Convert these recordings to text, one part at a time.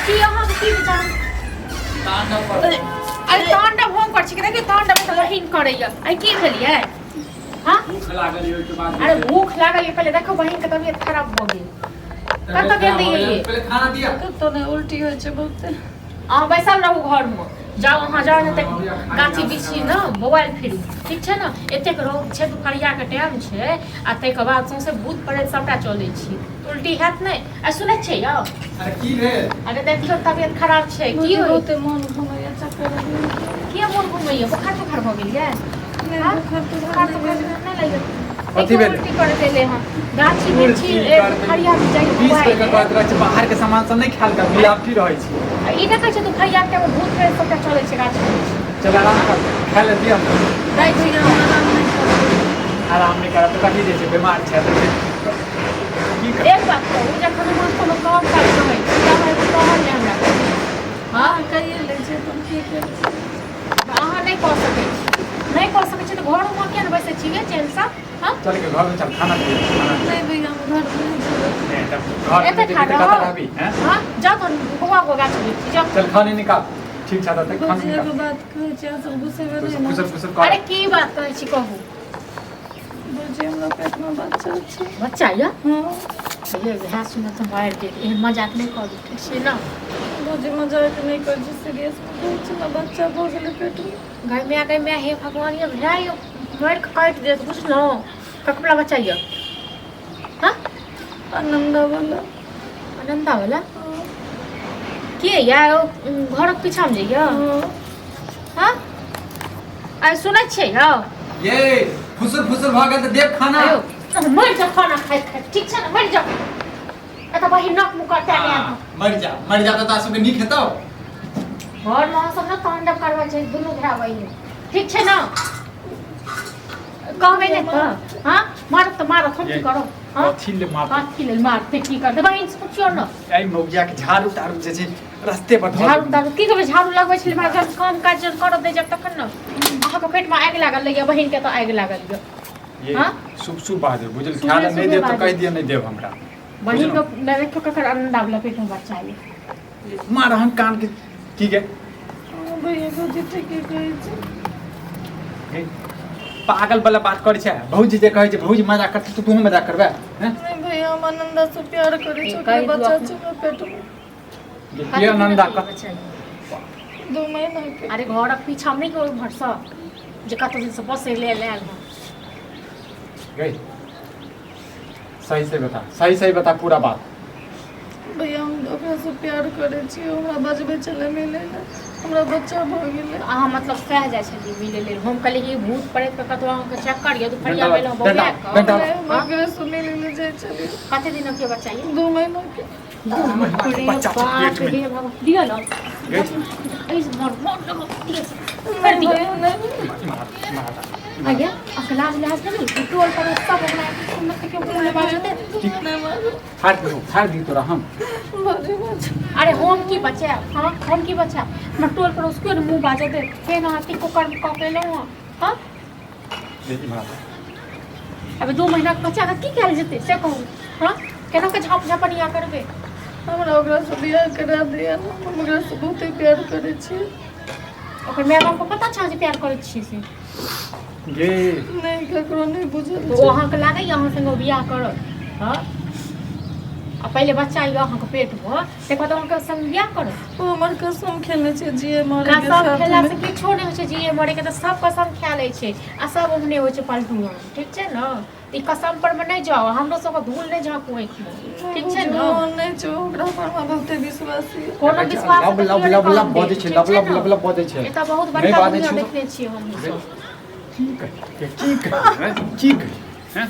की यहाँ की विचार अरे तांडव हम कर छी के देखिए तांडव तो बहिन करैया आई की भेलिए हां भूख लागल ये के बाद अरे भूख लागल ये पहले देखो बहिन के तबीयत खराब हो गेल कत गेल रहिए पहले खाना दिया तो ने उल्टी होय छै बहुते आ बैसल रहू घर में जाओ वहां जाओ न तक गाछी बिछी न मोबाइल फ्री ठीक छै न एतेक रौद छै दुपहरिया के टाइम छै आ तै के बाद सौंसे भूत प्रेत सबटा चलै छी उल्टी हैत नै आ सुनै छै यौ अरे की भेल अरे देखियो तबीयत खराब छै की होय बहुते मन घुमैया चक्कर के मोन घुमैया बुखार हो गेल ये नहीं बुखार तो नहीं लगे कथी भेल उल्टी कर देले हां गाछी बिछी दुपहरिया में जाई 20 रुपए के बाद रह छै बाहर के सामान सब नहीं खाल कर मिलावटी रहै छै ई देखै छै दुपहरिया के भूत प्रेत सबटा चलै छै गाछी चल आराम कर खा ले दिया दै छी आराम नहीं कर तो कथी जे छै बीमार छै तो की कर एक बात कहू जखन हम कोनो काम कर समय या हम कहल ले हमरा हां कहिए ले छै तुम की कर अहाँ नहीं कह सकै छी तो घर में क्या बैसे छिए चैन सा हां चल के घर में चल खाना दे नहीं भैया हम घर में नहीं तब घर में कता रहबी हैं हां जा तो गोवा को गाछ बिछी जा चल खाने निकाल ठीक छा तक खाने बुझे निकाल के बात कहै छै सब गुस्से में नहीं ना कुछ अरे की बात कहै छी कहू बुझे हमरा पेट में बच्चा छै बच्चा या हां ये हाँ सुना तो मार दे एहन मजाक नहीं करू ठीक छै ना बुझे मजाक नहीं कर छी सीरियस में कहै छी ना बच्चा भ गेलै पेट में घर में हे भगवान ये भाई मार के काट दे बुझलो ककबला बच्चा ये हां आनंदा वाला के या घर के पीछा में जइयो हां आ सुनै छै यौ ये फुसुर भागल त देव खाना मर जा खाना खाइ ठीक छै ना मर जा एत बहिन नक मुक काटे मर जा त तासु के नी खेतौ घर में सब ना तांडव करवा छै दुनु भरा बहिन ठीक छै ना कहबे नै त हां मार त मार थोड़ी करो हां छिले मार हाथी ले मारते की कर दे बहिन से पूछियो ना आई मौगिया के झाड़ू तारू जे छै रास्ते पर झाड़ू की कहबे झाड़ू लगबै छले हमरा घर काम काज कर दे जब तखन न अहाँ के पेट में आग लागल लइया बहिन के तो आग लागल ये हां शुभ बात है बुझल ख्याल नहीं दे तो कह दिया नहीं देव हमरा बहिन को मैं देखो ककर अंडा वाला पेट में बच्चा है मार हम कान के की के भैया बुझे ठीक कहै छै पागल वाला बात करे छै भौजी जे कहै छै भौजी मजाक करते तो तू मजाक करबे हैं नहीं भैया हम आनंदा से प्यार करै छी ओकर बच्चा छै पेट में ये आनंदा का 2 महीना के अरे घर पीछा में नहीं कोई भरसा जे कत दिन से बसे ले गई सही बता पूरा बात भैया हम ओकरा से प्यार करै छी हमरा बजबै चले मिले ले हमरा बच्चा भ गेलै अहाँ मतलब सह जाय छली मिले ले हम कहली कि भूत प्रेत के कतो अहाँ के चेक करियो दुपहरिया बेला बोले ओकरा से मिले ले जाय छली कते दिन के बच्चा है 2 महीना के बच्चा पेट में दिया ना गई इस मर कर दिया आया अखलास लाज नहीं टोल पर सब बना के मत के बोले बाजते हार दी तोरा हम अरे होम की बच्चा हां होम की बच्चा मैं टोल पर उसके मुंह बाजे दे के ना हाथी को कर के लो हां देखी माता अबे 2 महीना के बच्चा का की कैल जते से कहू हां केना के झाप झापनिया करबे हमरा ओकरा से बियाह करा दिया हम ओकरा से बहुत प्यार करै छी ओकर माय बाप को पता छ जे प्यार करै छी से गे नहीं ककरो नहीं बुझल तो अहाँ के लागे अहाँ संग बियाह करत हां आ पहले बच्चा ये अहाँ के पेट में ते बाद अहाँ के संग बियाह करत ओ हमर कसम खेले छै जिए मरे के कसम साथ खेला में से किछो नहीं होय छै जिए मरे के त सब कसम खा लै छै आ सब ओहने होय छै पलटू ठीक छै न ई कसम पर में नहीं जाओ हमरो सब धूल नहीं झाकू आँख में ठीक छै न नहीं छै ओकरा पर हमरा बहुते विश्वास है कोनो विश्वास लब बजे छै लब बजे छै एता बहुत बड़का वीडियो देखने छियै हम सब ठीक है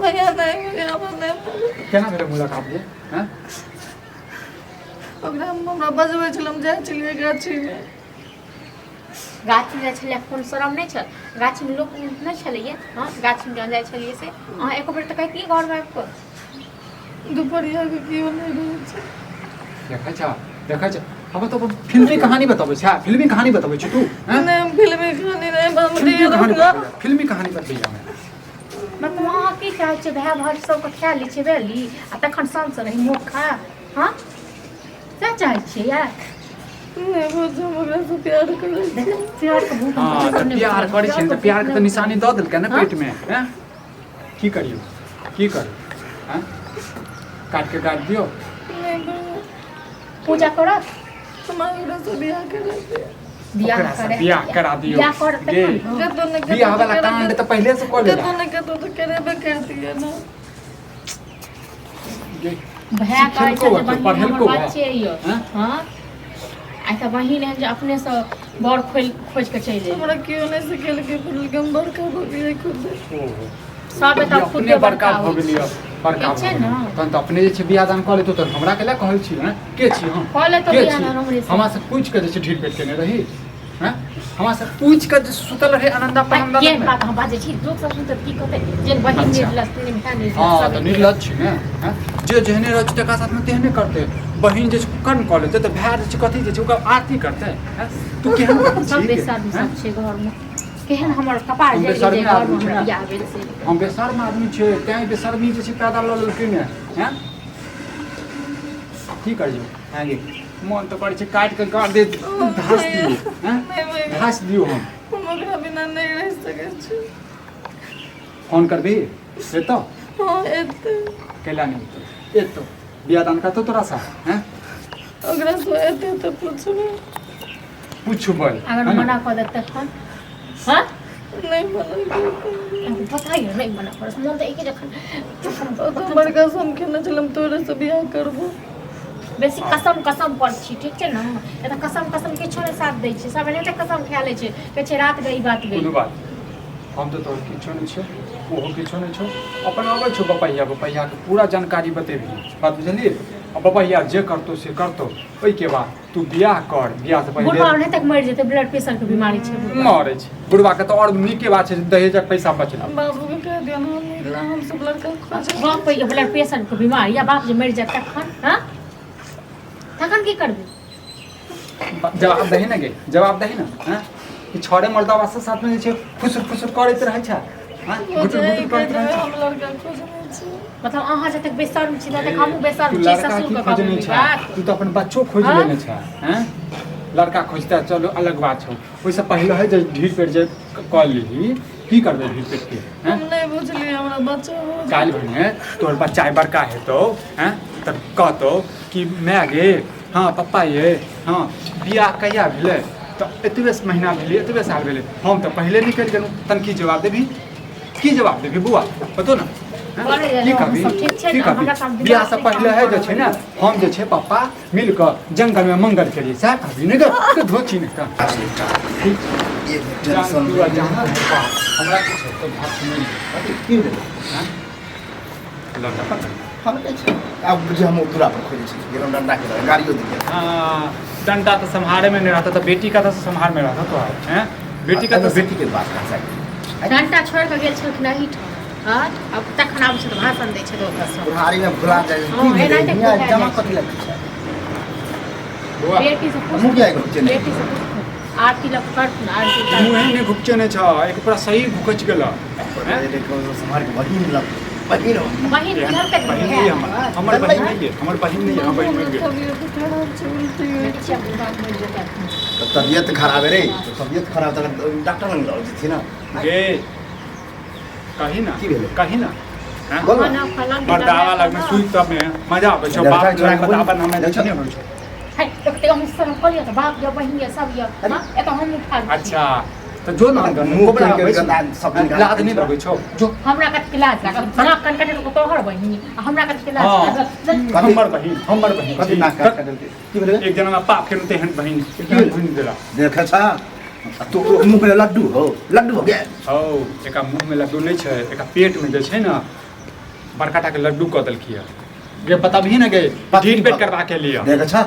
भैया नहीं केना मेरे मुलाकात ये हैं ओकरा हमरा बजबै छलम जाय छलियै गाछी में गाछी जाय छलियै कोन शरम नहीं छ गाछी में लोग नहीं छलियै हां गाछी में जाय छलियै से अहाँ एक बेर त कहती घर में आबि क दुपहरिया के की नहीं रहै छै देखै छ अब तो फिल्मी कहानी बताबै छ फिल्मी कहानी बताबै छ तू हैं नहीं फिल्मी कहानी नहीं फिल्मी कहानी बतैया मतलब अहाँ की कहै छै भाय भाइ सबके खा लै छै बेली आ तखन साँझ रही मुँह खा हाँ क्या चाहै छियै यार नहीं बुझो हमरा से प्यार करे छी प्यार के भूख हाँ तो प्यार करे छै तो प्यार के तो निशानी दऽ देलकै ना पेट में हैं की करियो हैं काट के गाड़ दियो नहीं बहन पूजा करो हमरा से बियाह करे छी ओकरा से बियाह करा दियो बियाह कर गे कतो न कतो बियाह वाला कांड तो पहले से कर कतो लेला न कतो तो करेबे करती है ना गे भैया कहै छै जे बहिन पढ़ेल हमर को बच्चे अइयो हैं? हाँ आ तऽ बहिन है जे अपने से बर खोज के चलि जाइ हमरा क्यों नहीं सिखेल के पुल के बड़का हो गई खुद ओहो सब एतऽ अपने खुदे बड़का भ गेलियो बड़का ठीक छै ने? तहन तऽ अपने जे छै बियाह दान कऽ लेतो तऽ हमरा केला कहै छी हैं के छी हम कऽ लेतौ के बियाह छी? दान हमरे से। हमरा से पूछ के जे छै ढील पेट केने रही हैं हमरा से पूछ के जे सुतल रहे आनंदा परनंदा के में बात हम बाजै छी लोक सब सुनतै की कहतै जे बहिन अच्छा। निर्लज तेने भाय निर्लज हाँ सब तो एक- निर्लज छी ने हैं? जे जेहने रह तकरा साथ में तेहने करते बहिन जे छै कर्म कऽ लेतै तऽ भाय जे छै कथी जे छै ओकर आरती करतै हैं? तू केहन बहिन सब छी बेशर्म हैं? सब छै घर में केहन हमर कपार हम जरि बेशर्मी गेलै घर आदमी में छी हमरा ने। बियाह भेल से हम बेशर्म आदमी छै तैं बेशर्मी जे छै पैदा लऽ लेलकै ने हैं की करियो हैं गे मन तो करै छै काटि के गाड़ दे घास दियो हैं नहीं मैं घास दियो हम हम ओकरा बिना नहीं रह सकै छी फोन करबी एतो हाँ एते कैला नहीं एतो बियाह दान करतो तोरा सा हैं ओकरा से एते तो पूछबे पूछू बोल अगर मना कर देते तखन हाँ नहीं मना बताइए नहीं मना कर मन तो एक जखन तो बड़का सम खेलने चलम तोरे से बियाह करबो बेसी कसम पर छी ठीक छै ने एतऽ कसम किछो नहि साथ दै छै सब एनाहिते कसम खा लै छै कहै छै रात गई बात गई कोनो बात हम तो तोहर किछो नहीं छो ओहो किछो नहीं छो अपन आबै छो बपैया के पूरा जानकारी बतेबी बात बुझलिए अब बपैया जे करतो से करतो ओई के बाद तू बियाह कर बियाह से बुढ़वा पहले नहीं तक मर जेतै ब्लड प्रेशर के बीमारी छै बुढ़वा। मरे छै बुढ़वा के तो और नीके बात छै दहेजक पैसा बचला बाबू के कह दिया ना हम सब लड़का खोज बाप पे ब्लड प्रेशर के बीमारी या बाप जे मर जाए तखन हाँ तखन की करबै जवाब दही ना गे जवाब दही ना हैं कि छोड़े मर्दावा से साथ में जे छै फुसुर करैत रहै छै हैं गुटुर करैत रहै छै हम लड़का खोजने छी मतलब अहाँ जतेक बेशर्म छी ततेक हमहूँ बेशर्म तू छी लड़का ससुर की के खोजने कहबै छै बात तू तो अपन बच्चो खोज हाँ? लेने छै हैं लड़का खोजता चलो अलग बात छौ ओइसे पहले है जे ढील पेट जे कऽ लीही की करबे ढील पेट के हैं हम नहीं बुझलिए हमरा बच्चा हो काल्हि भने तोहर बच्चा बड़का हेतौ हैं तब कहतौ कि माय गे हाँ पप्पा ये हाँ बियाह कहिया भेलै तऽ एतबे महीना भेलै एतबे साल भेलै हम तऽ पहिले निकलि गेलहुँ तन की जवाब देबही बुआ बतो ना हैं? बोले जा की रहे हो, कहबी सब ठीक छै की ने? कहबी हमरा साथ बियाह से बियाह पहले है जे छै ने हम जे छै पप्पा मिल कऽ जंगल में मंगल केलिए सएह कहबी नहि गे धोची नहि कह ठीक ये टेंशन तू जहाँ हमरा की छै तो भात सुनै अरे की भेलै हैं लड़का पकड़ हम नहीं छै अब बुझे हम दूरा पर खोजे छी गेलौं डंडा के गाड़ियों दिए हाँ, डंडा तो संभारे में नहीं रहता तो बेटी का तो संभार में रहता तो हैं बेटी का तो बेटी के बात कह सकते डंटा छोड़ कऽ गेल छलखिन एही ठाम हाँ अब तखन आबै छै तऽ भाषण दै छै तऽ ओतऽ बुढ़ारी में भुला जाए हाँ, की भेलै एनाहिते हियाँ भुला जमा जाइ कथी लगे छै बुआ बेटी से हमहूँ किया घुचे नहीं बेटी से पूछ आरती लग करथुन आरती कर मुँह नहीं घुकचे नहीं छ एक पूरा सही घुकच गेला समार के बहिन लग बहिन हो। बहिन घर तक बहिन नहीं हमर हमर बहिन नहीं है हमर बहिन नहीं है हम बहिन मिल गए तबीयत खराब छै उल्टी होइ छै बच्चा बुढ़ा मर जेतै तो तबीयत खराब है रे तो तबीयत खराब तो डॉक्टर लग जाओ थी ना गे कही ना की भेलै? कही ना हैं? बोल खाना फलन बरदावा लग में सुई तब में मजा आवे छो लड़का बाप छोड़ा जोड़ा के बतावन बोल। हमें लड़का- नहीं होइ छो है एकटे हम सब कहलिए तऽ बाप या बहिन या सब या अरे। हाँ एतऽ हम उठा लै छी। अच्छा तो जो ना मुंह कोबरा के होइ गंदा सब निकाल लाद नहीं लगे छो जो हमरा कत लाज लागल नाक कन कटे तो तोहर बहिन आ हमरा कत लाज हाँ। लागल हमर बहिन कथी नाक काट के देलकै की भेलै एक जना में पाप के तेहन बहिन केहन बहिन देला देखे छा तो मुंह में लड्डू हो गया औ एका मुंह में लड्डू नहीं छै एका पेट में जे छै ना बड़का टा के लड्डू कऽ देलखिए गे बताबही ना गे ढील पेट करवा के लिए देखे छा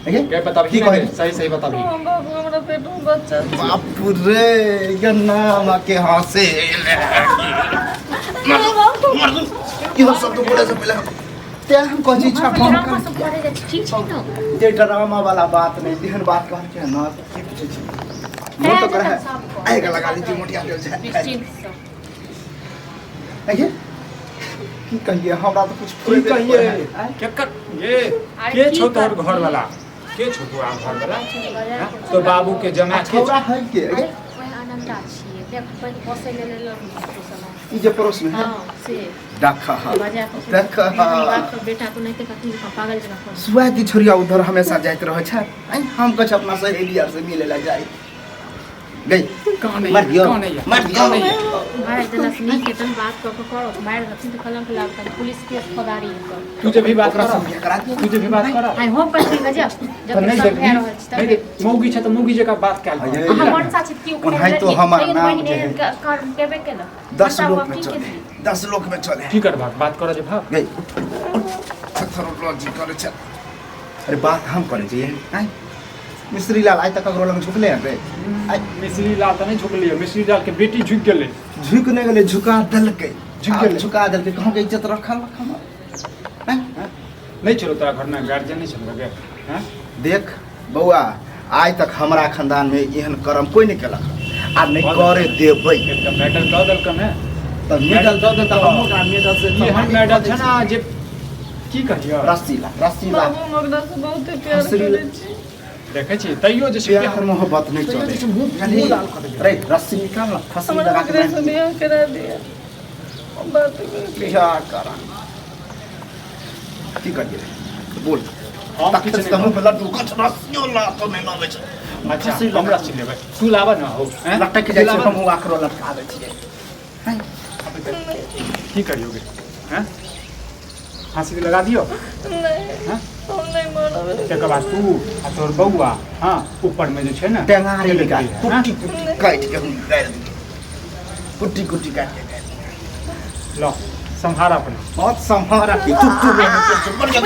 देखिए गे बताबही की ना गे कहै? सही बताबही हाँ बाबू हमरा पेट में बच्चा छै बाप रे ये नाम के हासे की हो सब तो बोले से पहले ते हम कहि छा फोन ड्रामा कर सब करे जाइ छै, ठीक छै न ये ड्रामा वाला बात नहीं तेहन बात कह के ना की पूछे छी वो तो कहे आएगा लगा लीजिए मोटिया गेल छै निश्चिंत से ये की कहिए हमरा तो कुछ की कहिए आँय? केकर ये अरे के की छो तोहर कहिए? घर वाला के छो तोहर घर वाला हाँ? तो बाबू के जमा के छौरा है के अरे वही आनंदा छियै देख पहिले बसे ले ले ई जे पड़ोस में है हाँ से देखा हा बजा के देखा बाप का बेटा को नहीं ते कथी पागल जगह पर सुआ की छोरिया उधर हमेशा जाइत रहे छै आँय? हम कछ अपना सहेली आर से मिले ला जाए गई कौन है मर दियो कौन है मर दियो कौन है भाई दलस नहीं के तन बात को करो मार दथिन तो कलंक लाग कर पुलिस केस फदारी कर तुझे भी बात ओकरा करा से करा दियो तुझे भी बात करा आई हो पर गजब तो जब नहीं सब देखी भए रहल छै नहीं देख मौगी छै तो मौगी जका बात कैल अये। हम मन सा छित की उन्हाई तो हमर नाम जे है। कर केबे केला 10 लोग में चले 10 लोग में चले की कर बात कर जे भाग गई थरोलॉजी करे छै अरे बात हम करे छियै आँय? मिस्त्री लाल आइ तक ककरो लग झुकले हैं आइ मिश्री लाल तो नहीं झुकलिए मिश्री लाल के बेटी झुक गेले झुक नहीं गेले झुका देलकै झुक गेलै। झुका देलकै कहूँ के इज्जत रखल हाँ? नहीं चलो तेरा घर में गार्जियन नहीं चल गए हाँ? देख बौआ आइ तक हमरा खानदान में एहन कर्म कोई नहीं केलक आ नहीं करे देबै एकटा मेडल दऽ देलकन है तऽ मेडल दऽ दे तऽ हमहूँ ओकरा मेडल से ये हर मेडल छै ना जे की कहियो रस्सी ला बाबू हम ओकरा से बहुते प्यार हँसरी- करे छी देखे छी तैयो जे छै प्यार मोहब्बत नहीं चले अरे रस्सी निकाल ना फंसी हमरा लगा ओकरा से के बियाह करा दिया बात कर बिहार करा की करिए बोल हम तक किछु से नहीं मुंह पे लड्डू कच रस्सियो ला तो नहीं लावे छै अच्छा फंसी हमरा लगा से लेबै तू लाबा ना हो हैं? लटक तू जाइ छै लाबा हम आखरो लटका दै छियै हैं? की करियोगे हैं फांसी लगा दियो नहीं हैं हम नहीं मानब तकर बाद तू आ तोर बौआ हाँ ऊपर में जे छै ना टेंगारी तेल निकाल दियै, हाँ? कुट्टी कुट्टी काट के हम गाड़ दिए कुट्टी कुट्टी काट के गाड़ दिए लो संहारा अपने बहुत संभारा की टुट्टू में बढ़िया